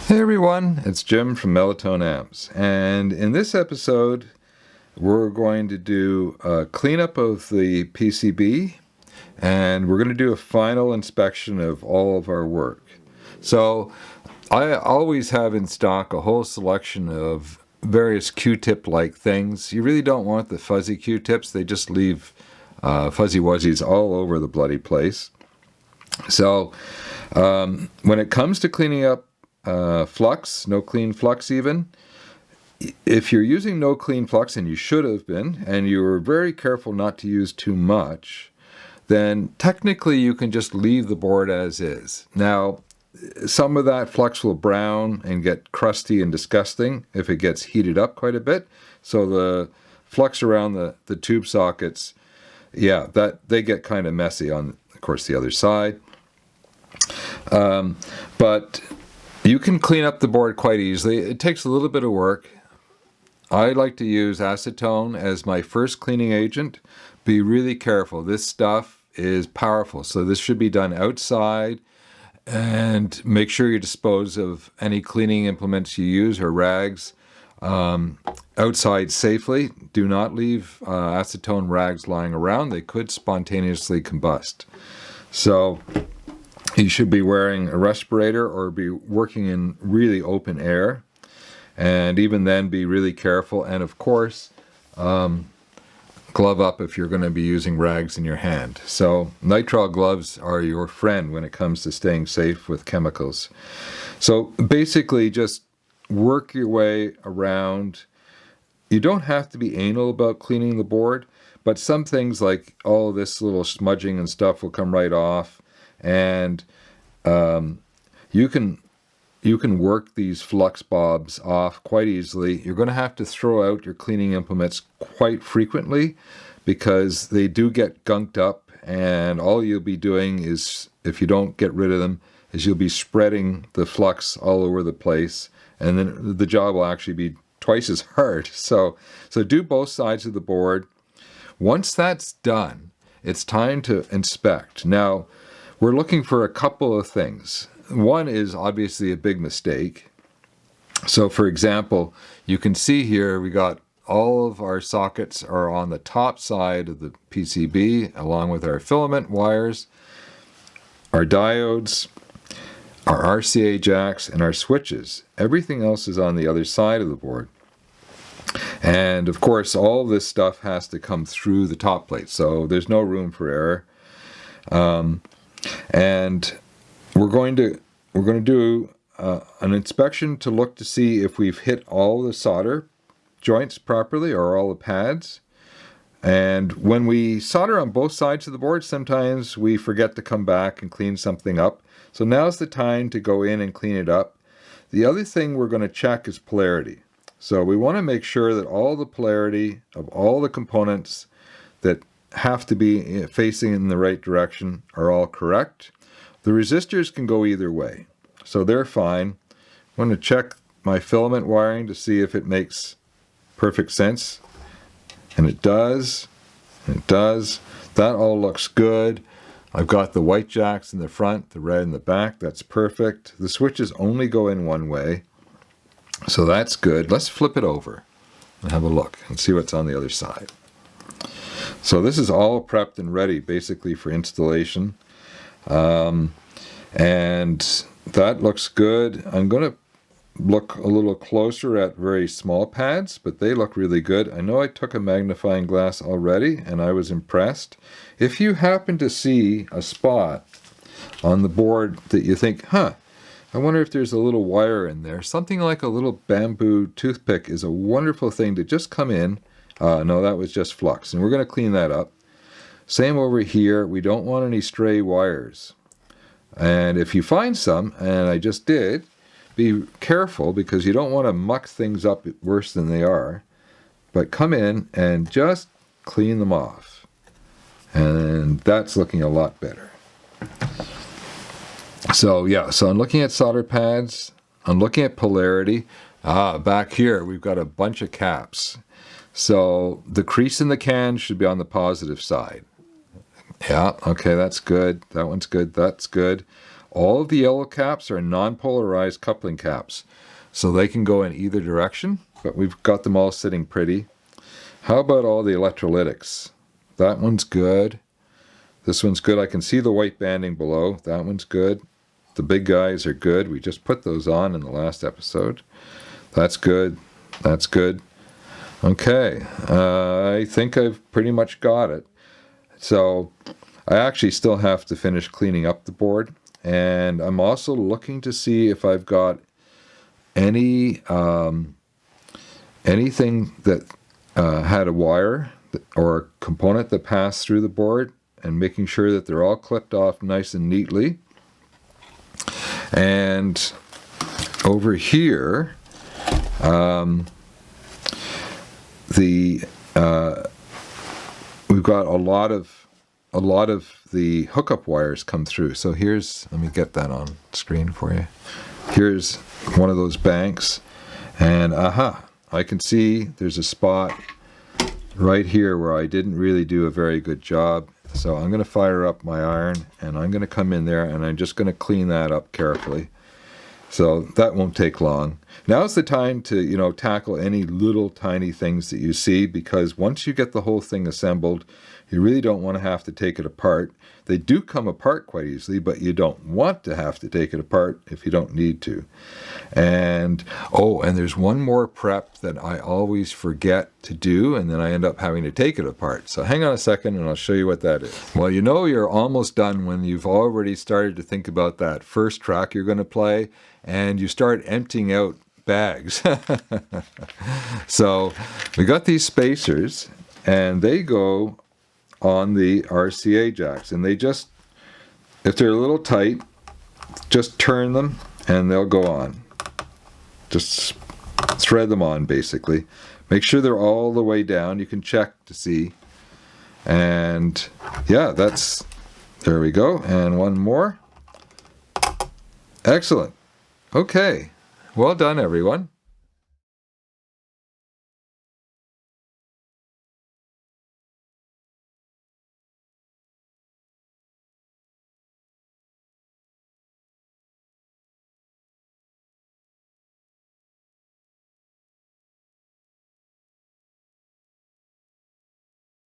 Hey everyone, it's Jim from Melatonin Amps, and in this episode we're going to do a cleanup of the PCB, and we're going to do a final inspection of all of our work. So I always have in stock a whole selection of various Q-tip like things. You really don't want the fuzzy Q-tips, they just leave fuzzy wuzzies all over the bloody place. So when it comes to cleaning up flux, no clean flux even, if you're using no clean flux, and you should have been, and you were very careful not to use too much, then technically you can just leave the board as is. Now, some of that flux will brown and get crusty and disgusting if it gets heated up quite a bit. So the flux around the tube sockets, yeah, that they get kind of messy on, of course, the other side. But you can clean up the board quite easily. It takes a little bit of work. I like to use acetone as my first cleaning agent. Be really careful. This stuff is powerful, so this should be done outside, and make sure you dispose of any cleaning implements you use or rags outside safely. Do not leave acetone rags lying around. They could spontaneously combust. So you should be wearing a respirator or be working in really open air, and even then be really careful, and of course glove up if you're going to be using rags in your hand. So nitrile gloves are your friend when it comes to staying safe with chemicals. So basically just work your way around. You don't have to be anal about cleaning the board, but some things like all this little smudging and stuff will come right off. And you can work these flux bobs off quite easily. You're going to have to throw out your cleaning implements quite frequently because they do get gunked up, and all you'll be doing is, if you don't get rid of them, is you'll be spreading the flux all over the place, and then the job will actually be twice as hard. So do both sides of the board. Once that's done, it's time to inspect. Now, we're looking for a couple of things. One is obviously a big mistake. So for example, you can see here we got all of our sockets are on the top side of the PCB, along with our filament wires, our diodes, our RCA jacks, and our switches. Everything else is on the other side of the board. And of course, all this stuff has to come through the top plate, so there's no room for error. And we're going to do an inspection to look to see if we've hit all the solder joints properly, or all the pads. And when we solder on both sides of the board, sometimes we forget to come back and clean something up. So now's the time to go in and clean it up. The other thing we're going to check is polarity. So we want to make sure that all the polarity of all the components that have to be facing in the right direction are all correct. The resistors can go either way, so they're fine. I'm going to check my filament wiring to see if it makes perfect sense, and it does. That all looks good. I've got the white jacks in the front, the red in the back. That's perfect. The switches only go in one way, so that's good. Let's flip it over and have a look and see what's on the other side. So this is all prepped and ready basically for installation. And that looks good. I'm going to look a little closer at very small pads, but they look really good. I know I took a magnifying glass already, and I was impressed. If you happen to see a spot on the board that you think, I wonder if there's a little wire in there, something like a little bamboo toothpick is a wonderful thing to just come in. No, that was just flux, and we're going to clean that up. Same over here. We don't want any stray wires. And if you find some, and I just did, be careful, because you don't want to muck things up worse than they are. But come in and just clean them off. And that's looking a lot better. So yeah, so I'm looking at solder pads. I'm looking at polarity. Back here we've got a bunch of caps. So the crease in the can should be on the positive side. Yeah, okay, that's good. That one's good. That's good. All of the yellow caps are non-polarized coupling caps, so they can go in either direction, but we've got them all sitting pretty. How about all the electrolytics? That one's good. This one's good. I can see the white banding below. That one's good. The big guys are good. We just put those on in the last episode. That's good. That's good. Okay, I think I've pretty much got it. So I actually still have to finish cleaning up the board, and I'm also looking to see if I've got any anything that had a wire or a component that passed through the board, and making sure that they're all clipped off nice and neatly. And over here, we've got a lot of the hookup wires come through. So here's, let me get that on screen for you. Here's one of those banks, and I can see there's a spot right here where I didn't really do a very good job. So I'm going to fire up my iron, and I'm going to come in there, and I'm just going to clean that up carefully. So that won't take long. Now's the time to, tackle any little tiny things that you see, because once you get the whole thing assembled, you really don't want to have to take it apart. They do come apart quite easily, but you don't want to have to take it apart if you don't need to. And there's one more prep that I always forget to do, and then I end up having to take it apart. So hang on a second and I'll show you what that is. Well, you're almost done when you've already started to think about that first track you're going to play, and you start emptying out bags. So we got these spacers, and they go on the RCA jacks, and they just, if they're a little tight, just turn them and they'll go on. Just thread them on, basically. Make sure they're all the way down. You can check to see. And yeah, there we go. And one more. Excellent. Okay. Well done, everyone.